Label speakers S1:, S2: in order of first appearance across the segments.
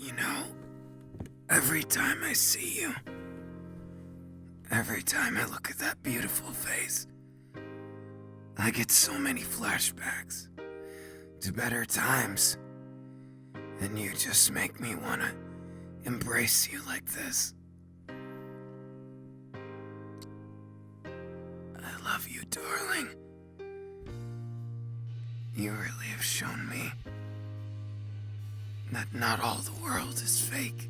S1: You know, every time I see you, every time I look at that beautiful face, I get so many flashbacks to better times, and you just make me want to embrace you like this. I love you, darling. You really have shown me that not all the world is fake.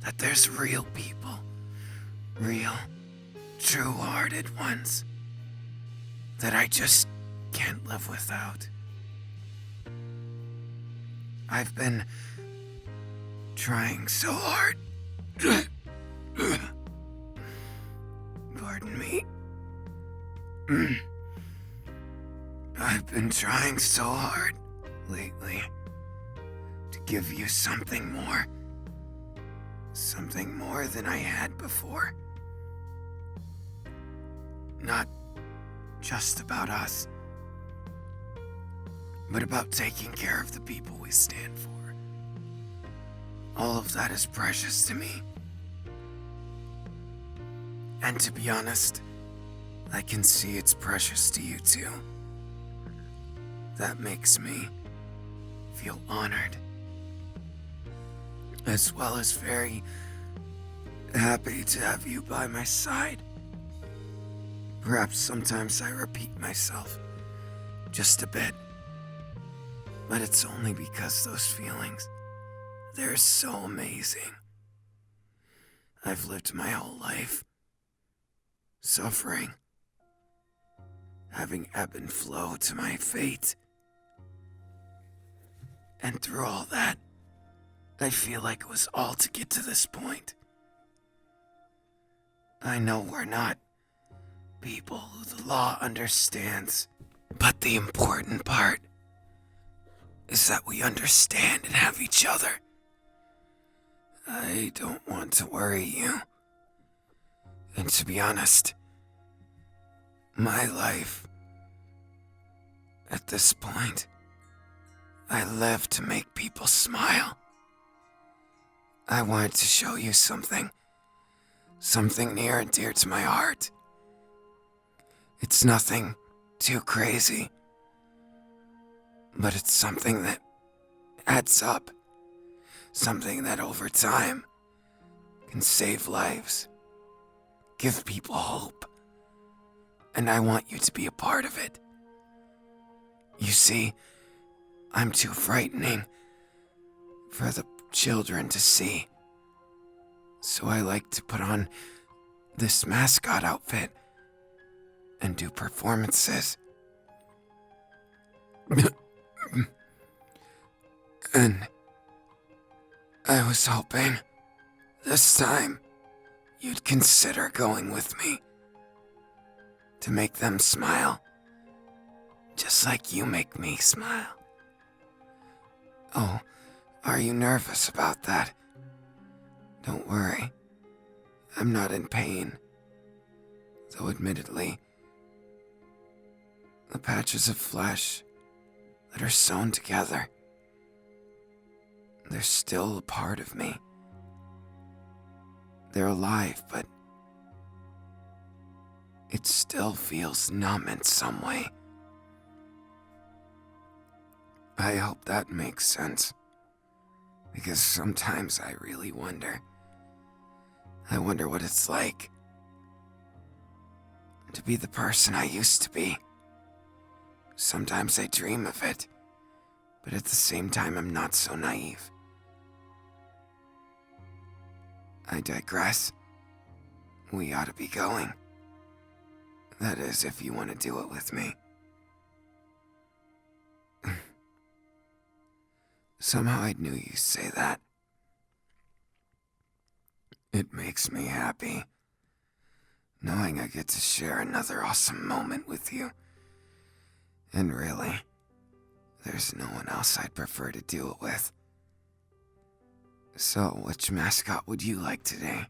S1: That there's real people, real, true-hearted ones that I just can't live without. I've been trying so hard. Pardon me. I've been trying so hard lately to give you something more than I had before. Not just about us, but about taking care of the people we stand for. All of that is precious to me. And to be honest, I can see it's precious to you too. That makes me feel honored, as well as very happy to have you by my side. Perhaps sometimes I repeat myself just a bit, but it's only because those feelings, they're so amazing. I've lived my whole life suffering, having ebb and flow to my fate. And through all that, I feel like it was all to get to this point. I know we're not people who the law understands, but the important part is that we understand and have each other. I don't want to worry you. And to be honest, my life, at this point, I live to make people smile. I wanted to show you something near and dear to my heart. It's nothing too crazy, but it's something that adds up, something that over time can save lives, give people hope, and I want you to be a part of it. You see, I'm too frightening for the children to see, so I like to put on this mascot outfit and do performances. And I was hoping this time you'd consider going with me to make them smile, just like you make me smile. Oh, are you nervous about that? Don't worry, I'm not in pain, though admittedly, the patches of flesh that are sewn together, they're still a part of me. They're alive, but it still feels numb in some way. I hope that makes sense, because sometimes I really wonder. I wonder what it's like to be the person I used to be. Sometimes I dream of it, but at the same time I'm not so naive. I digress. We ought to be going. That is, if you want to do it with me. Somehow I knew you'd say that. It makes me happy, knowing I get to share another awesome moment with you. And really, there's no one else I'd prefer to do it with. So, which mascot would you like today?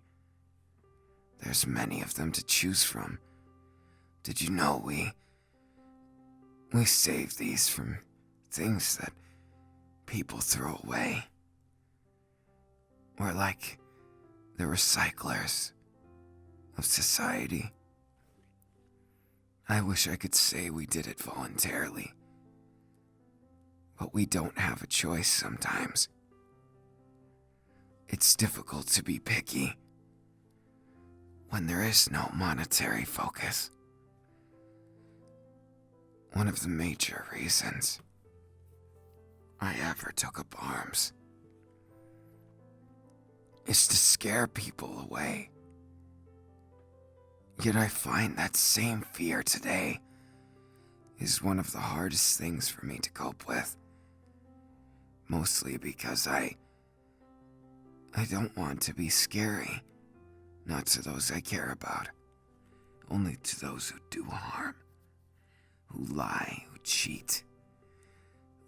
S1: There's many of them to choose from. Did you know we save these from things that people throw away? We're like the recyclers of society. I wish I could say we did it voluntarily, but we don't have a choice sometimes. It's difficult to be picky when there is no monetary focus. One of the major reasons I ever took up arms is to scare people away. Yet I find that same fear today is one of the hardest things for me to cope with. Mostly because I don't want to be scary, not to those I care about, only to those who do harm, who lie, who cheat.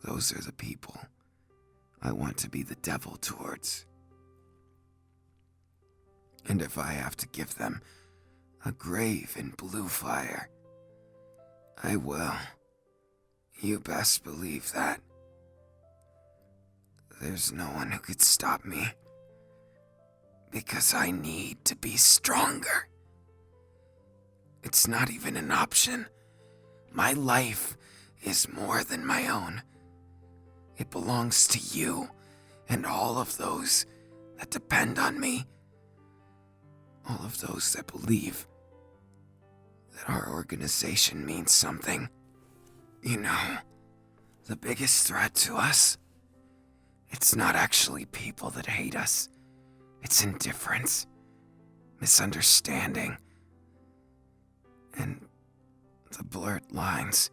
S1: Those are the people I want to be the devil towards. And if I have to give them a grave in blue fire, I will. You best believe that. There's no one who could stop me, because I need to be stronger. It's not even an option. My life is more than my own. It belongs to you and all of those that depend on me. All of those that believe that our organization means something. You know, the biggest threat to us, it's not actually people that hate us. It's indifference, misunderstanding, and the blurred lines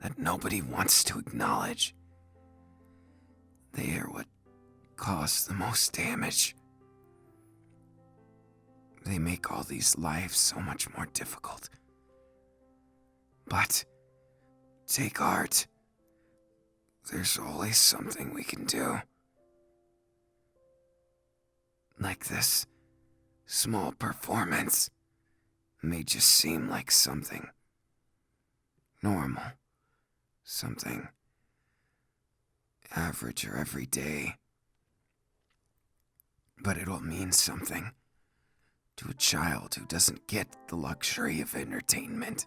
S1: that nobody wants to acknowledge. They are what cause the most damage. They make all these lives so much more difficult. But take art. There's always something we can do. Like this small performance may just seem like something normal, something average or everyday, but it'll mean something to a child who doesn't get the luxury of entertainment.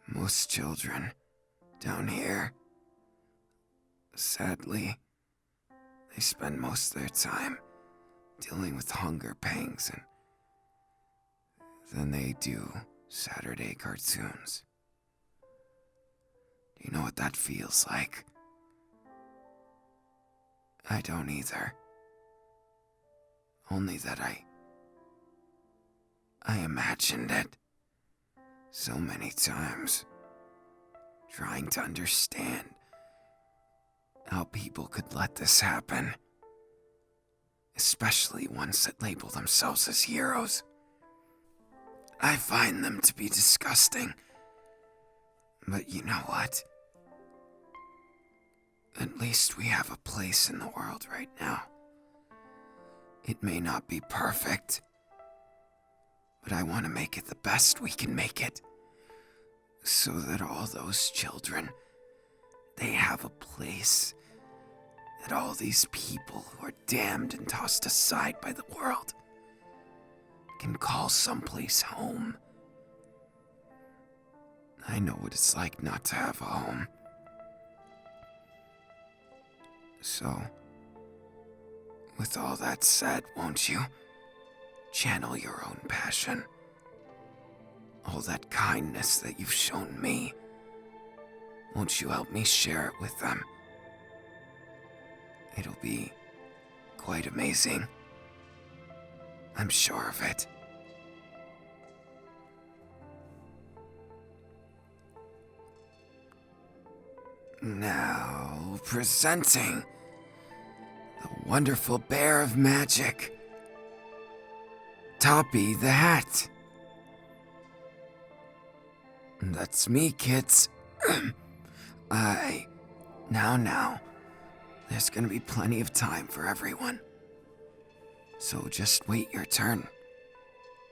S1: Most children down here, sadly, they spend most of their time dealing with hunger pangs, and then they do Saturday cartoons. Do you know what that feels like? I don't either. Only that I imagined it so many times, trying to understand how people could let this happen, especially ones that label themselves as heroes. I find them to be disgusting, but you know what? At least we have a place in the world right now. It may not be perfect, but I want to make it the best we can make it, so that all those children, they have a place, that all these people who are damned and tossed aside by the world can call someplace home. I know what it's like not to have a home. So, with all that said, won't you channel your own passion? All that kindness that you've shown me, won't you help me share it with them? It'll be quite amazing. I'm sure of it. Now, presenting the wonderful bear of magic, Dabi the Hat. That's me, kids. Now, there's gonna be plenty of time for everyone. So just wait your turn.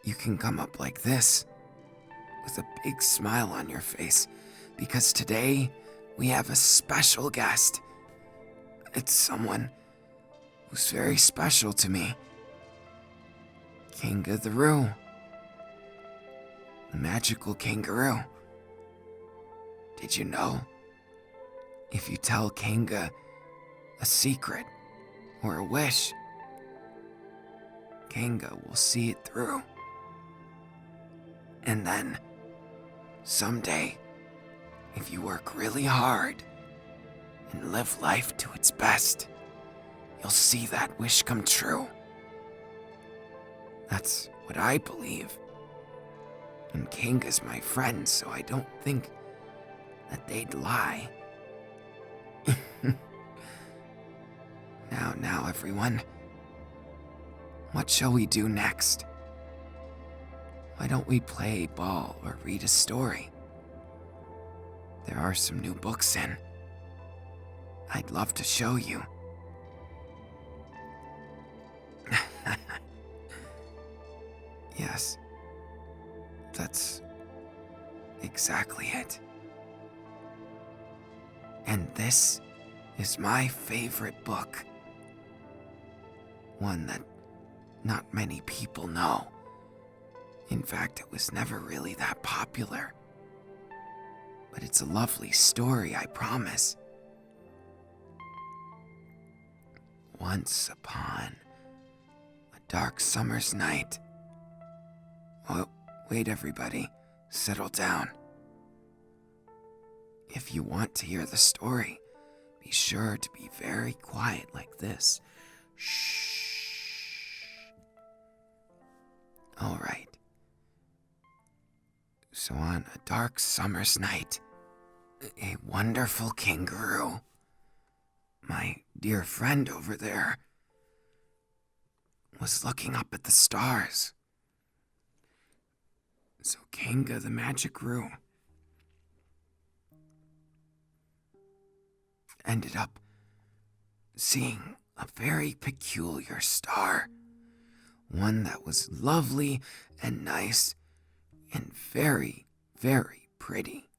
S1: You can come up like this, with a big smile on your face, because today we have a special guest. It's someone was very special to me. Kanga the Roo. The magical kangaroo. Did you know? If you tell Kanga a secret or a wish, Kanga will see it through. And then, someday, if you work really hard and live life to its best, you'll see that wish come true. That's what I believe. And Kanga's my friend, so I don't think that they'd lie. Now, everyone. What shall we do next? Why don't we play ball or read a story? There are some new books in. I'd love to show you. Yes, that's exactly it. And this is my favorite book. One that not many people know. In fact, it was never really that popular. But it's a lovely story, I promise. Once upon a dark summer's night. Oh, wait, everybody. Settle down. If you want to hear the story, be sure to be very quiet like this. Shh. All right. So on a dark summer's night, a wonderful kangaroo, my dear friend over there, was looking up at the stars. So Kanga the magic roo ended up seeing a very peculiar star, one that was lovely and nice and very, very pretty.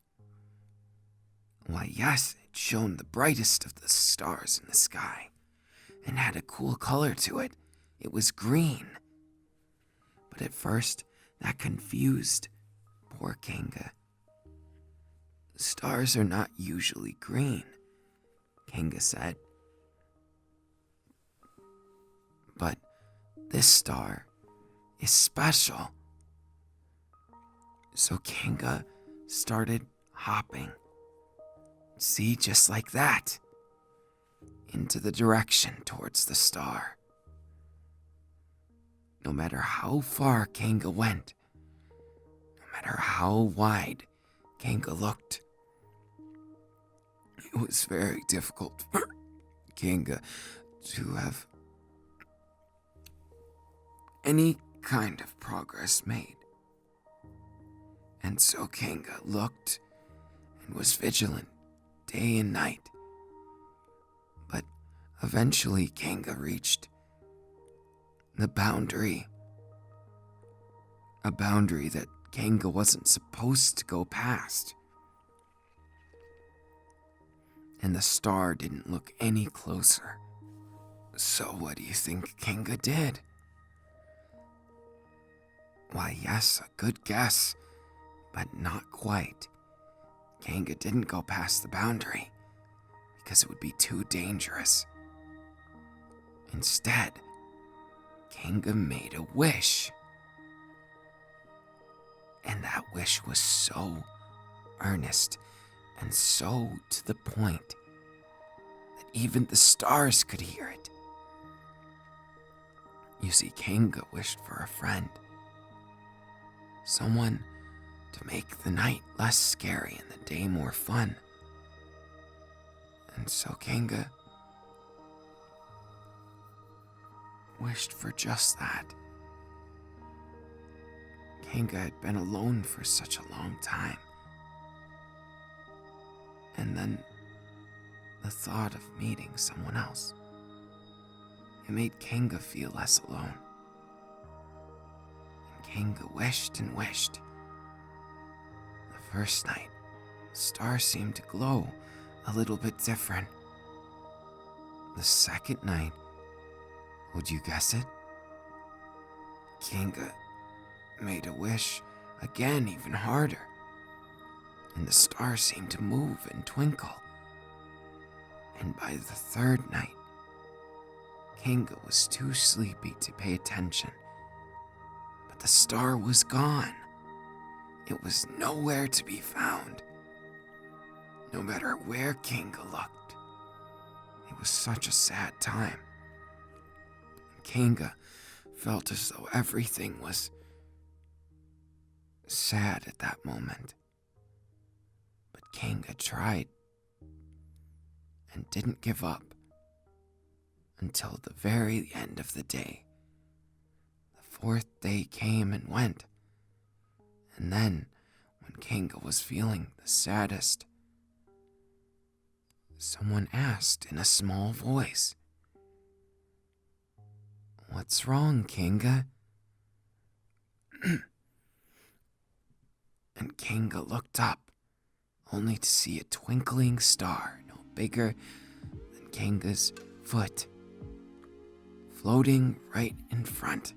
S1: Why, yes, it shone the brightest of the stars in the sky and had a cool color to it. It was green. But at first, that confused poor Kanga. Stars are not usually green, Kanga said. But this star is special. So Kanga started hopping. See, just like that. Into the direction towards the star. No matter how far Kanga went, no matter how wide Kanga looked, it was very difficult for Kanga to have any kind of progress made. And so Kanga looked and was vigilant day and night. But eventually Kanga reached the boundary. A boundary that Kanga wasn't supposed to go past. And the star didn't look any closer. So what do you think Kanga did? Why, yes, a good guess, but not quite. Kanga didn't go past the boundary because it would be too dangerous. Instead, Kanga made a wish. And that wish was so earnest and so to the point that even the stars could hear it. You see, Kanga wished for a friend. Someone to make the night less scary and the day more fun. And so Kanga wished for just that. Kanga had been alone for such a long time. And then the thought of meeting someone else, it made Kanga feel less alone. Kanga wished and wished. The first night, the stars seemed to glow a little bit different. The second night, Would you guess it? Kinga made a wish again, even harder, and the star seemed to move and twinkle. And by the third night, Kinga was too sleepy to pay attention, but the star was gone. It was nowhere to be found. No matter where Kinga looked, it was such a sad time. Kinga felt as though everything was sad at that moment. But Kinga tried and didn't give up until the very end of the day. The fourth day came and went, and then when Kinga was feeling the saddest, someone asked in a small voice, "What's wrong, Kinga?" And Kinga looked up, only to see a twinkling star no bigger than Kinga's foot, floating right in front.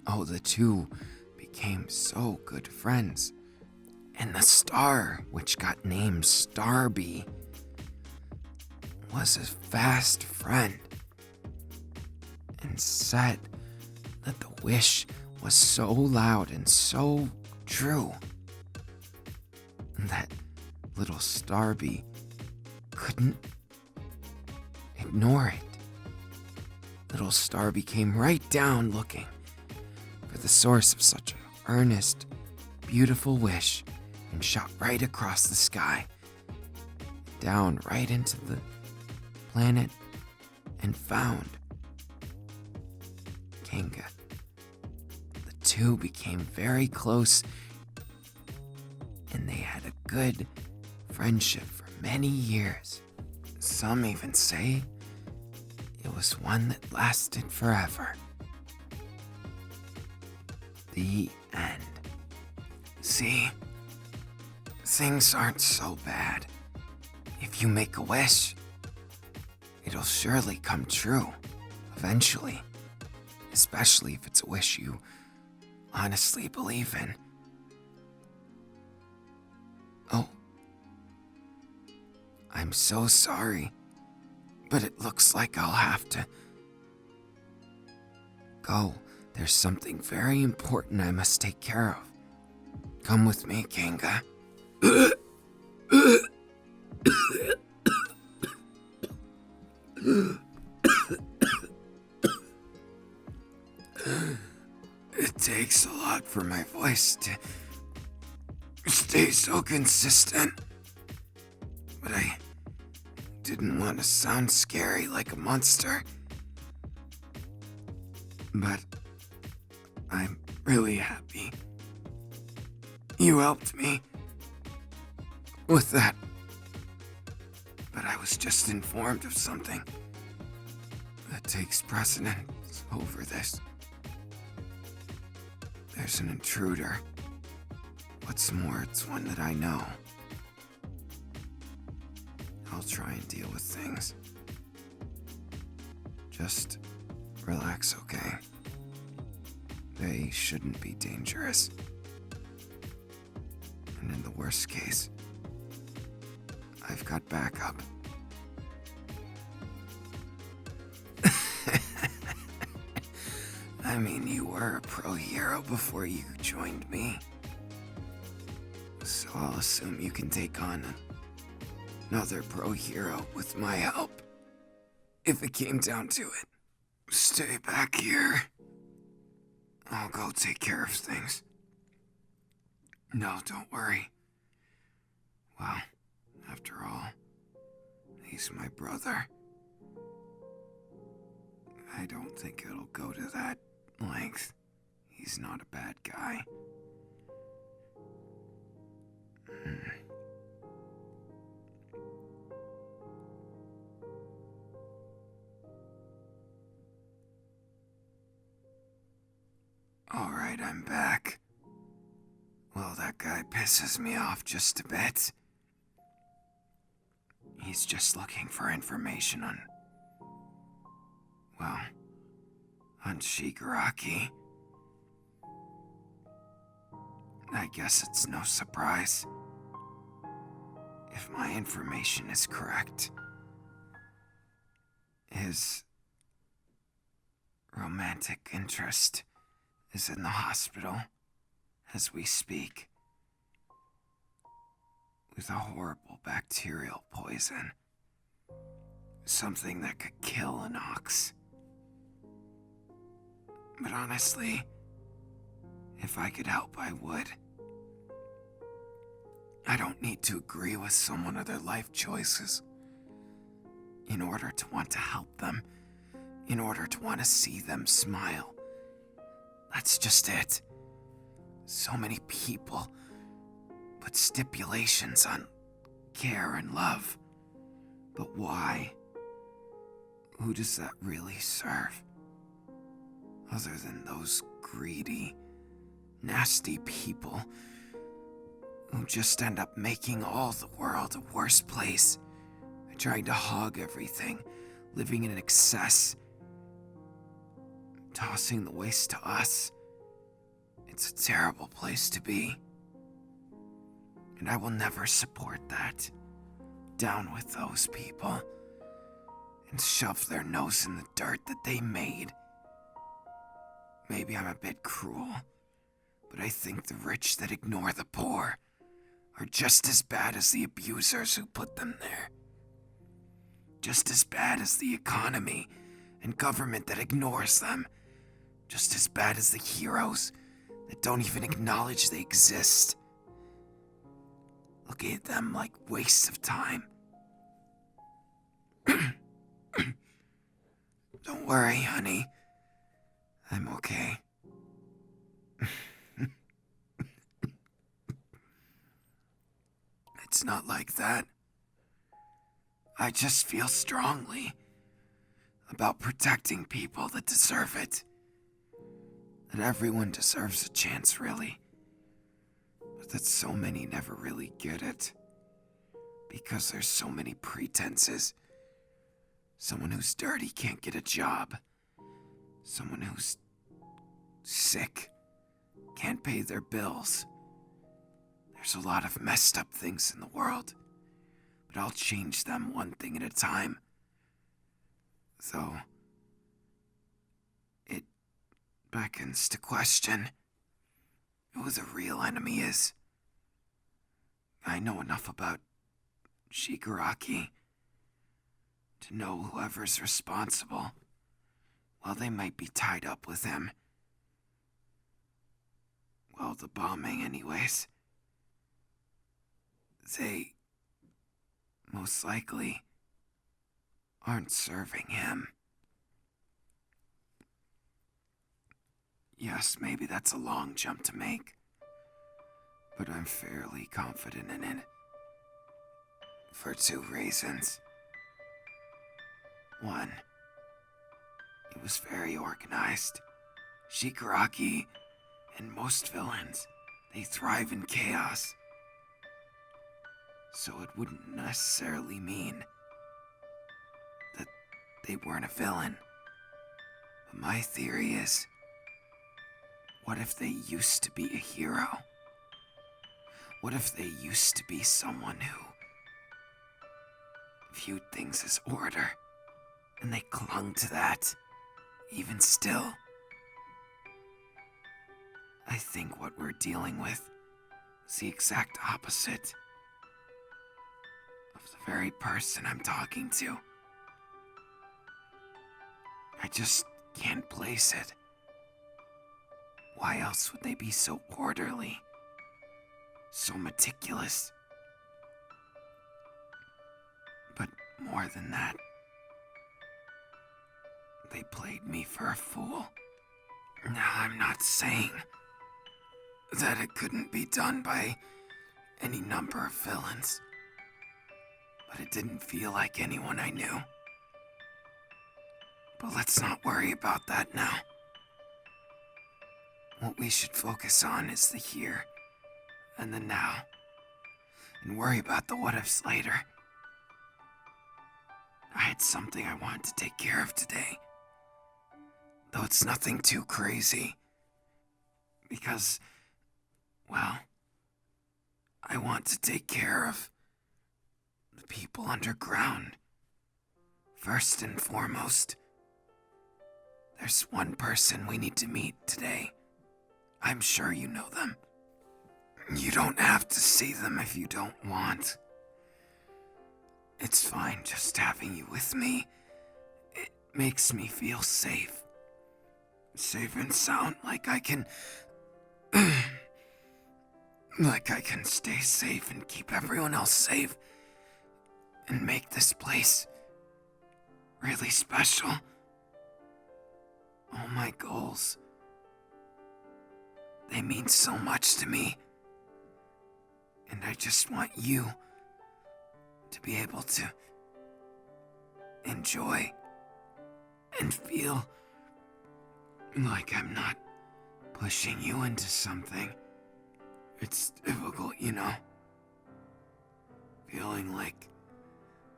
S1: Oh, the two became so good friends, and the star, which got named Dabi, was a fast friend, and said that the wish was so loud and so true that little Starby couldn't ignore it. Little Starby came right down looking for the source of such an earnest, beautiful wish and shot right across the sky, down right into the planet, and found Kinga. The two became very close, and they had a good friendship for many years. Some even say it was one that lasted forever. The end. See, things aren't so bad. If you make a wish, it'll surely come true, eventually. Especially if it's a wish you honestly believe in. Oh, I'm so sorry, but it looks like I'll have to go. There's something very important I must take care of. Come with me, Kinga. It takes a lot for my voice to stay so consistent, but I didn't want to sound scary like a monster. But I'm really happy you helped me with that. But I was just informed of something that takes precedence over this. There's an intruder. What's more, it's one that I know. I'll try and deal with things. Just relax, okay? They shouldn't be dangerous. And in the worst case, I've got backup. I mean, you were a pro hero before you joined me. So I'll assume you can take on another pro hero with my help. If it came down to it. Stay back here. I'll go take care of things. No, don't worry. Well, after all, he's my brother. I don't think it'll go to that length. He's not a bad guy. Alright, I'm back. Well, that guy pisses me off just a bit. He's just looking for information on Well, on Shigaraki, I guess it's no surprise. If my information is correct, his romantic interest is in the hospital as we speak with a horrible bacterial poison. Something that could kill an ox. But honestly, if I could help, I would. I don't need to agree with someone or their life choices in order to want to help them, in order to want to see them smile. That's just it. So many people put stipulations on care and love. But why? Who does that really serve? Other than those greedy, nasty people who just end up making all the world a worse place. They're trying to hog everything, living in excess, tossing the waste to us. It's a terrible place to be. And I will never support that. Down with those people. And shove their nose in the dirt that they made. Maybe I'm a bit cruel, but I think the rich that ignore the poor are just as bad as the abusers who put them there. Just as bad as the economy and government that ignores them. Just as bad as the heroes that don't even acknowledge they exist. Look at them like wastes of time. Don't worry, honey. I'm okay. It's not like that. I just feel strongly about protecting people that deserve it. That everyone deserves a chance, really. But that so many never really get it. Because there's so many pretenses. Someone who's dirty can't get a job. Someone who's sick can't pay their bills. There's a lot of messed up things in the world, but I'll change them one thing at a time. Though, it beckons to question who the real enemy is. I know enough about Shigaraki to know whoever's responsible. Well, they might be tied up with him. Well, the bombing anyways. They most likely aren't serving him. Yes, maybe that's a long jump to make, but I'm fairly confident in it. For two reasons. One, it was very organized. Shigaraki and most villains, they thrive in chaos. So it wouldn't necessarily mean that they weren't a villain. But my theory is, what if they used to be a hero? What if they used to be someone who viewed things as order, and they clung to that, even still? I think what we're dealing with is the exact opposite of the very person I'm talking to. I just can't place it. Why else would they be so orderly? So meticulous? But more than that, they played me for a fool. Now, I'm not saying that it couldn't be done by any number of villains, but it didn't feel like anyone I knew. But let's not worry about that now. What we should focus on is the here and the now, and worry about the what-ifs later. I had something I wanted to take care of today. though it's nothing too crazy. Because, well, I want to take care of the people underground. First and foremost, there's one person we need to meet today. I'm sure you know them. You don't have to see them if you don't want. It's fine just having you with me. It makes me feel safe. Safe and sound, like I can stay safe and keep everyone else safe and make this place really special. All my goals, they mean so much to me. And I just want you to be able to enjoy and feel like I'm not pushing you into something. It's difficult, you know. Feeling like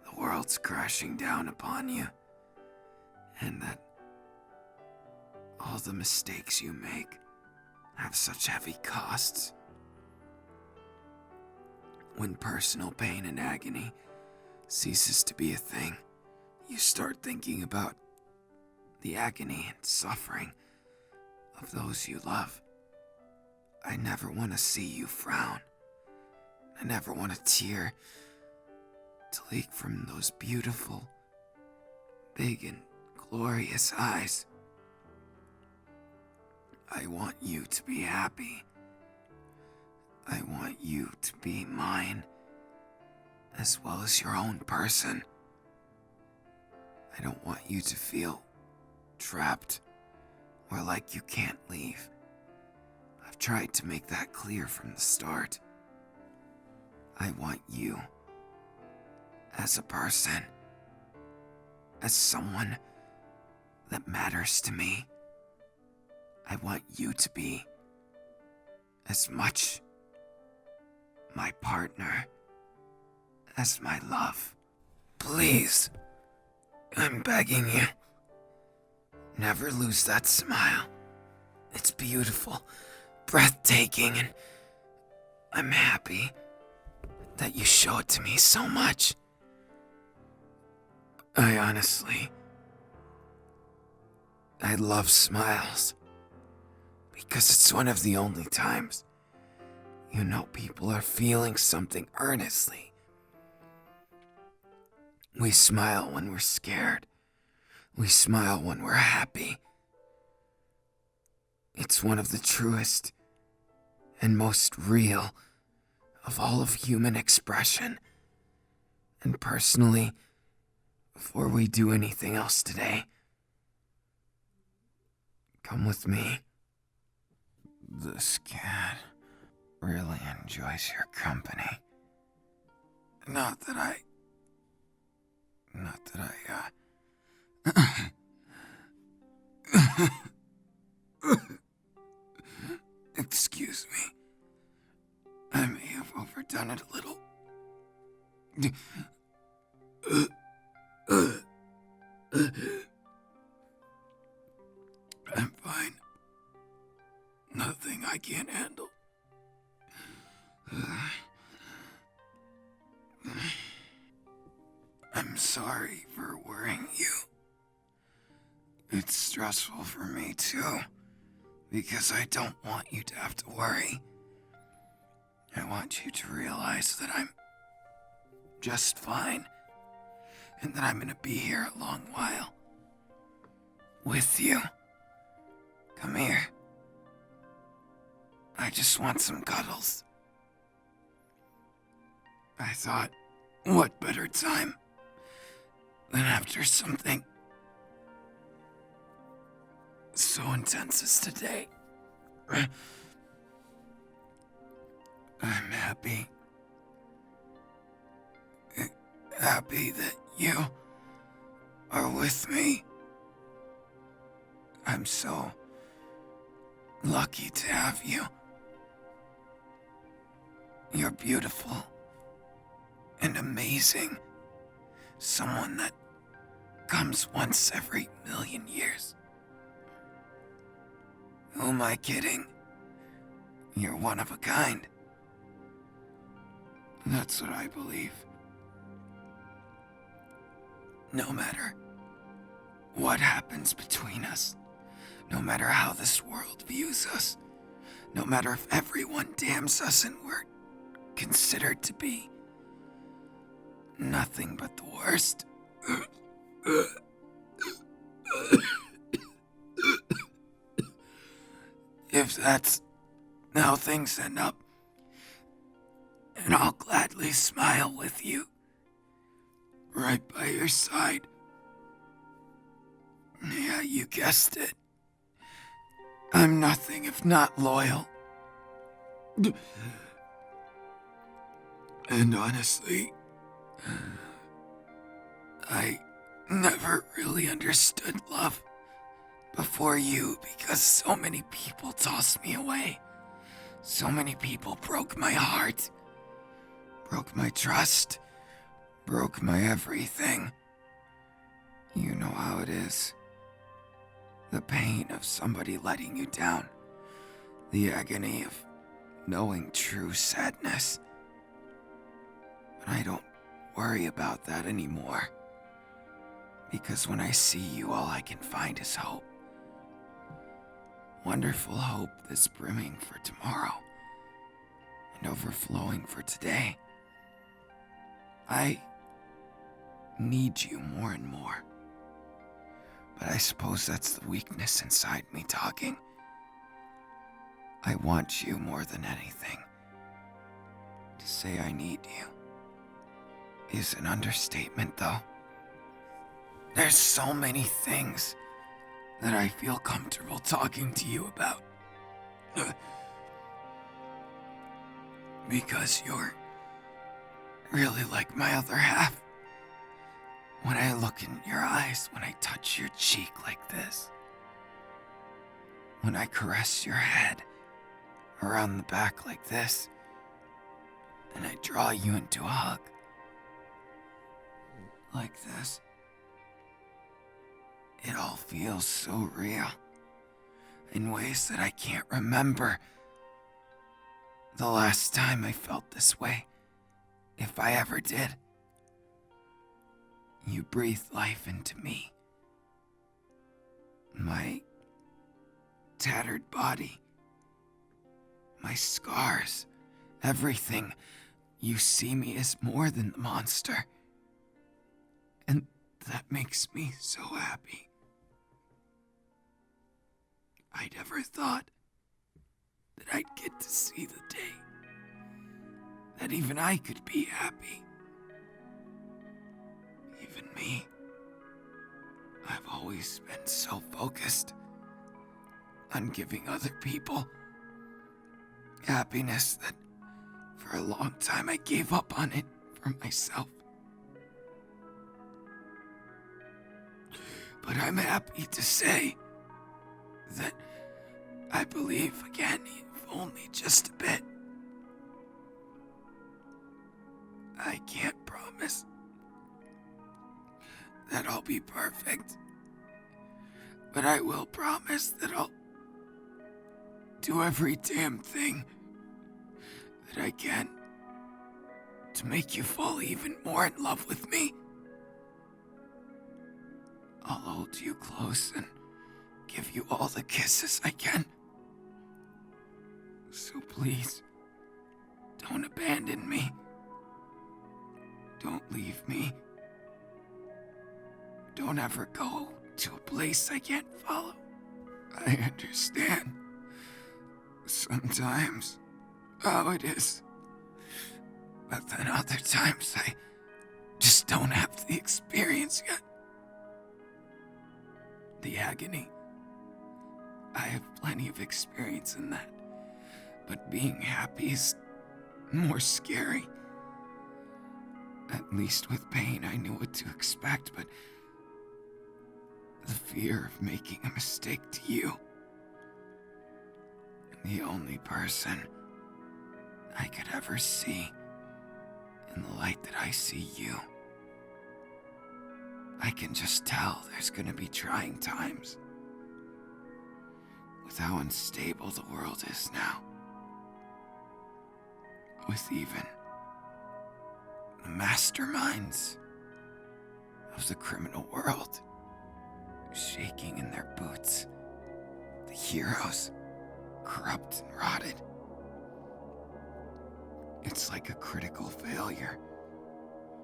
S1: the world's crashing down upon you. And that all the mistakes you make have such heavy costs. When personal pain and agony ceases to be a thing, you start thinking about the agony and suffering of those you love. I never want to see you frown. I never want a tear to leak from those beautiful, big and glorious eyes. I want you to be happy. I want you to be mine, as well as your own person. I don't want you to feel trapped or like you can't leave. I've tried to make that clear from the start. I want you as a person, as someone that matters to me. I want you to be as much my partner as my love. Please, I'm begging you, never lose that smile. It's beautiful, breathtaking, and I'm happy that you show it to me so much. I love smiles, because it's one of the only times you know people are feeling something earnestly. We smile when we're scared. We smile when we're happy. It's one of the truest and most real of all of human expression. And personally, before we do anything else today, come with me. This cat really enjoys your company. Not that I, excuse me. I may have overdone it a little. I'm fine. Nothing I can't handle. I'm sorry for worrying you. It's stressful for me too, because I don't want you to have to worry. I want you to realize that I'm just fine, and that I'm gonna be here a long while. With you. Come here. I just want some cuddles. I thought, what better time than after something so intense as today. I'm happy. Happy that you are with me. I'm so lucky to have you. You're beautiful and amazing. Someone that comes once every million years. Who am I kidding? You're one of a kind. That's what I believe. No matter what happens between us, no matter how this world views us, no matter if everyone damns us and we're considered to be nothing but the worst. If that's how things end up, and I'll gladly smile with you, right by your side. Yeah, you guessed it. I'm nothing if not loyal. And honestly, I never really understood love before you because so many people tossed me away. So many people broke my heart, broke my trust, broke my everything. You know how it is. The pain of somebody letting you down. The agony of knowing true sadness. But I don't worry about that anymore. Because when I see you, all I can find is hope. Wonderful hope that's brimming for tomorrow and overflowing for today. I need you more and more. But I suppose that's the weakness inside me talking. I want you more than anything. To say I need you is an understatement, though. There's so many things that I feel comfortable talking to you about. Because you're really like my other half. When I look in your eyes, when I touch your cheek like this, when I caress your head around the back like this, and I draw you into a hug like this, it all feels so real in ways that I can't remember the last time I felt this way, if I ever did. You breathe life into me. My tattered body, my scars, everything. You see me as more than the monster. And that makes me so happy. I never thought that I'd get to see the day that even I could be happy. Even me. I've always been so focused on giving other people happiness that for a long time I gave up on it for myself. But I'm happy to say that I believe again, if only just a bit. I can't promise that I'll be perfect, but I will promise that I'll do every damn thing that I can to make you fall even more in love with me. I'll hold you close and give you all the kisses I can. So please, don't abandon me. Don't leave me. Don't ever go to a place I can't follow. I understand sometimes how it is, but then other times I just don't have the experience yet. The agony. I have plenty of experience in that, but being happy is more scary. At least with pain, I knew what to expect, but the fear of making a mistake to you, the only person I could ever see in the light that I see you. I can just tell there's gonna be trying times. with how unstable the world is now. With even the masterminds of the criminal world shaking in their boots, the heroes corrupt and rotted. It's like a critical failure,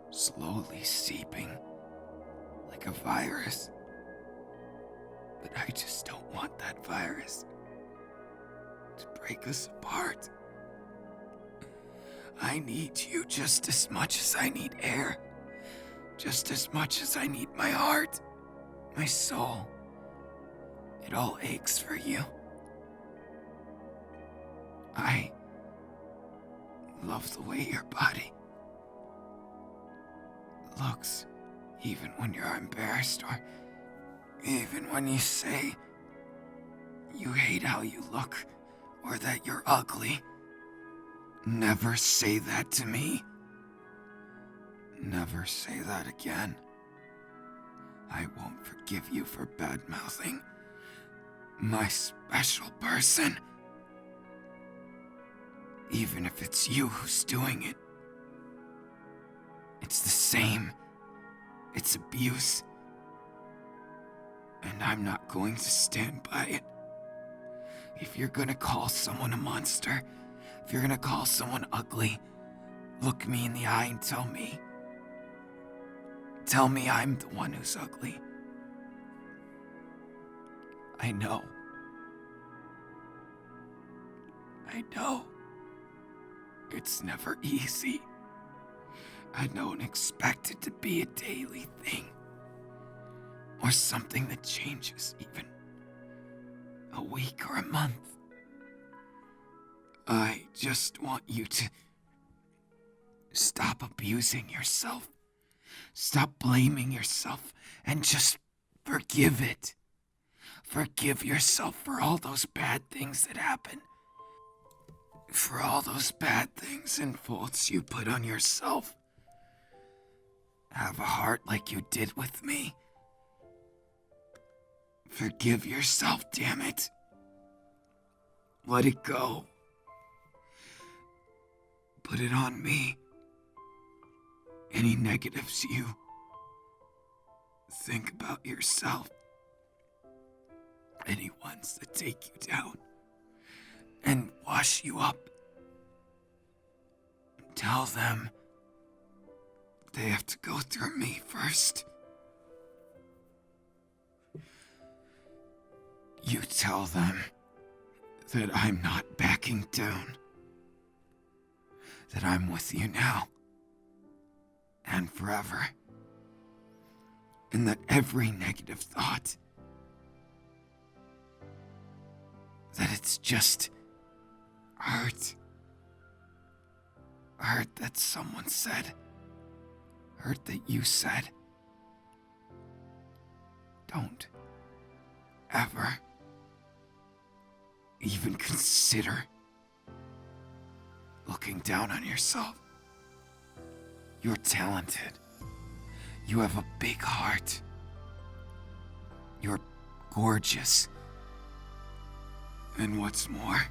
S1: slowly seeping like a virus. But I just don't want that virus to break us apart. I need you just as much as I need air, just as much as I need my heart, my soul. It all aches for you. I love the way your body looks, even when you're embarrassed, or even when you say you hate how you look or that you're ugly. Never say that to me. Never say that again. I won't forgive you for bad-mouthing my special person. Even if it's you who's doing it. It's the same. It's abuse. And I'm not going to stand by it. If you're gonna call someone a monster, if you're gonna call someone ugly, look me in the eye and tell me. Tell me I'm the one who's ugly. I know. I know. It's never easy. I don't expect it to be a daily thing. Or something that changes even a week or a month. I just want you to stop abusing yourself. Stop blaming yourself and just forgive it. Forgive yourself for all those bad things that happen. For all those bad things and faults you put on yourself. Have a heart like you did with me. Forgive yourself, damn it. Let it go. Put it on me. Any negatives you think about yourself. Any ones that take you down and wash you up. Tell them they have to go through me first. You tell them that I'm not backing down. That I'm with you now. And forever. And that every negative thought, that it's just hurt. Hurt that someone said. Hurt that you said. Don't ever even consider looking down on yourself. You're talented. You have a big heart. You're gorgeous. And what's more,